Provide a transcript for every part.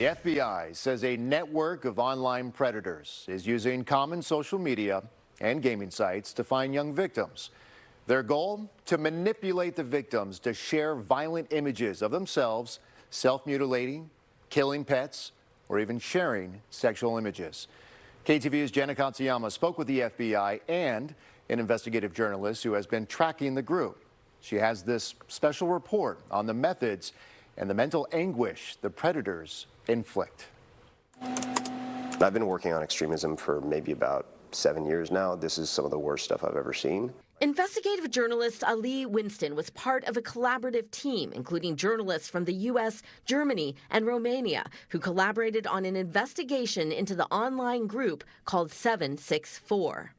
The FBI says a network of online predators is using common social media and gaming sites to find young victims. Their goal? To manipulate the victims to share violent images of themselves, self-mutilating, killing pets, or even sharing sexual images. KTVU's Jenna Katsuyama spoke with the FBI and an investigative journalist who has been tracking the group. She has this special report on the methods and the mental anguish the predators inflict. I've been working on extremism for maybe about 7 years now. This is some of the worst stuff I've ever seen. Investigative journalist Ali Winston was part of a collaborative team, including journalists from the U.S., Germany, and Romania, who collaborated on an investigation into the online group called 764.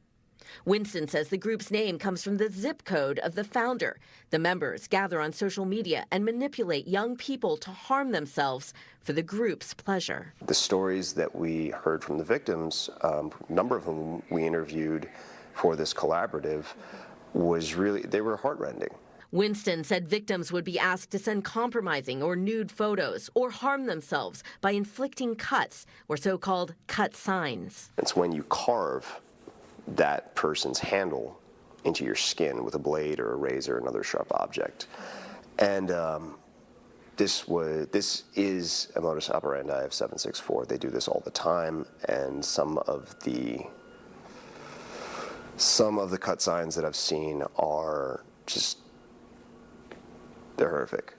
Winston says the group's name comes from the zip code of the founder. The members gather on social media and manipulate young people to harm themselves for the group's pleasure. The stories that we heard from the victims, a number of whom we interviewed for this collaborative, they were heartrending. Winston said victims would be asked to send compromising or nude photos or harm themselves by inflicting cuts or so-called cut signs. It's when you carve that person's handle into your skin with a blade or a razor or another sharp object. And this is a modus operandi of 764. They do this all the time, and some of the cut signs that I've seen are just, they're horrific.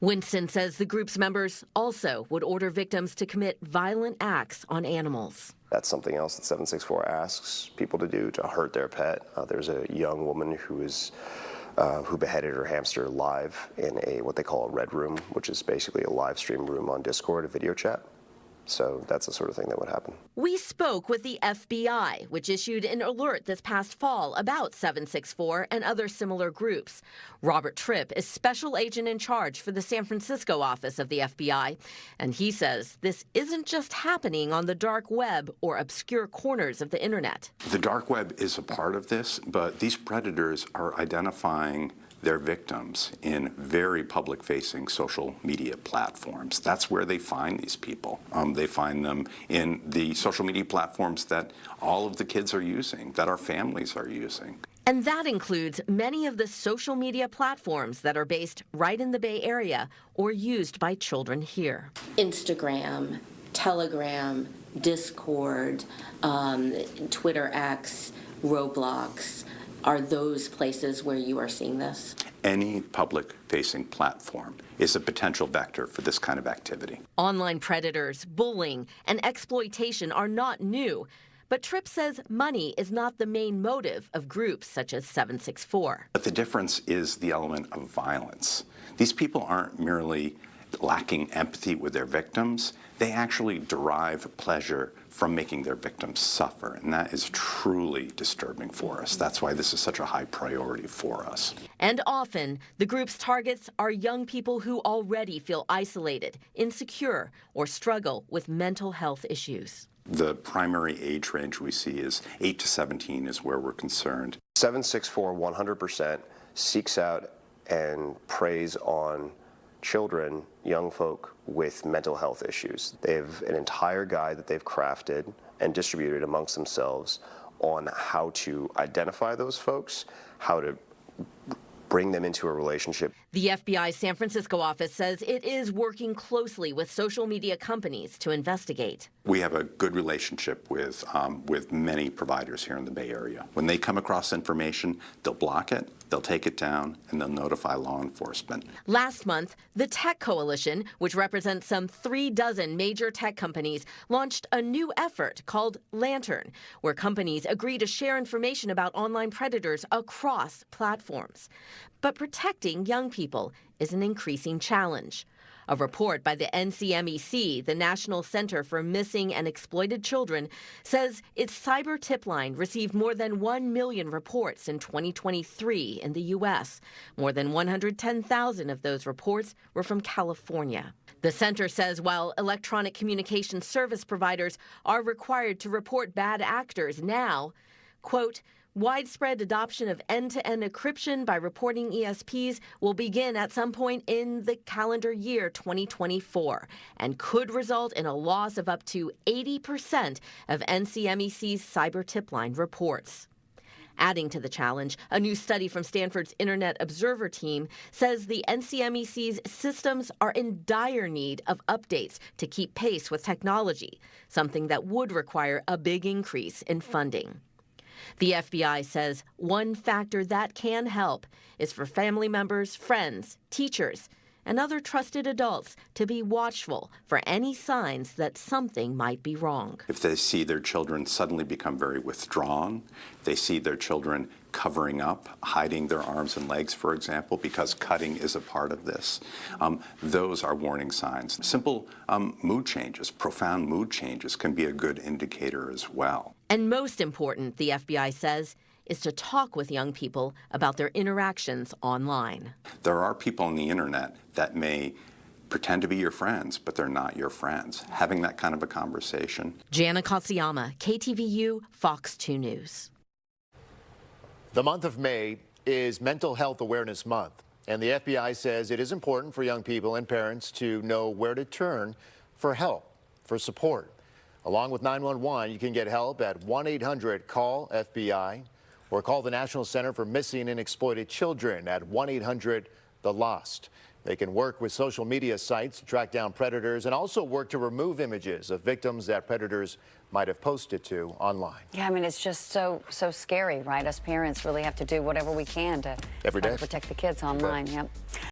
Winston says the group's members also would order victims to commit violent acts on animals. That's something else that 764 asks people to do, to hurt their pet. There's a young woman who beheaded her hamster live in what they call a red room, which is basically a live stream room on Discord, a video chat. So that's the sort of thing that would happen. We spoke with the FBI, which issued an alert this past fall about 764 and other similar groups. Robert Tripp is special agent in charge for the San Francisco office of the FBI, and he says this isn't just happening on the dark web or obscure corners of the internet. The dark web is a part of this, but these predators are identifying their victims in very public-facing social media platforms. That's where they find these people. They find them in the social media platforms that all of the kids are using, that our families are using. And that includes many of the social media platforms that are based right in the Bay Area or used by children here. Instagram, Telegram, Discord, Twitter X, Roblox. Are those places where you are seeing this? Any public-facing platform is a potential vector for this kind of activity. Online predators, bullying, and exploitation are not new. But Tripp says money is not the main motive of groups such as 764. But the difference is the element of violence. These people aren't merely lacking empathy with their victims. They actually derive pleasure from making their victims suffer, and that is truly disturbing for us. That's why this is such a high priority for us. And often, the group's targets are young people who already feel isolated, insecure, or struggle with mental health issues. The primary age range we see is 8 to 17 is where we're concerned. 764 100% seeks out and preys on children, young folk with mental health issues. They have an entire guide that they've crafted and distributed amongst themselves on how to identify those folks, how to bring them into a relationship. The FBI San Francisco office says it is working closely with social media companies to investigate. We have a good relationship with many providers here in the Bay Area. When they come across information, they'll block it, they'll take it down, and they'll notify law enforcement. Last month, the Tech Coalition, which represents some 36 major tech companies, launched a new effort called Lantern, where companies agree to share information about online predators across platforms. But protecting young people is an increasing challenge. A report by the NCMEC, the National Center for Missing and Exploited Children, says its cyber tip line received more than 1 million reports in 2023 in the U.S. More than 110,000 of those reports were from California. The center says while electronic communication service providers are required to report bad actors now, quote, Widespread adoption of end-to-end encryption by reporting ESPs will begin at some point in the calendar year 2024 and could result in a loss of up to 80% of NCMEC's cyber tip line reports. Adding to the challenge, a new study from Stanford's Internet Observer team says the NCMEC's systems are in dire need of updates to keep pace with technology, something that would require a big increase in funding. The FBI says one factor that can help is for family members, friends, teachers, and other trusted adults to be watchful for any signs that something might be wrong. If they see their children suddenly become very withdrawn, they see their children covering up, hiding their arms and legs, for example, because cutting is a part of this. Those are warning signs. Simple mood changes, profound mood changes can be a good indicator as well. And most important, the FBI says, is to talk with young people about their interactions online. There are people on the internet that may pretend to be your friends, but they're not your friends. Having that kind of a conversation. Jana Katsuyama, KTVU, Fox 2 News. The month of May is Mental Health Awareness Month, and the FBI says it is important for young people and parents to know where to turn for help, for support. Along with 911, you can get help at 1-800-CALL-FBI or call the National Center for Missing and Exploited Children at 1-800-THE-LOST. They can work with social media sites to track down predators and also work to remove images of victims that predators might have posted to online. Yeah, I mean, it's just so scary, right? Us parents really have to do whatever we can to Every day. protect the kids online. Yep.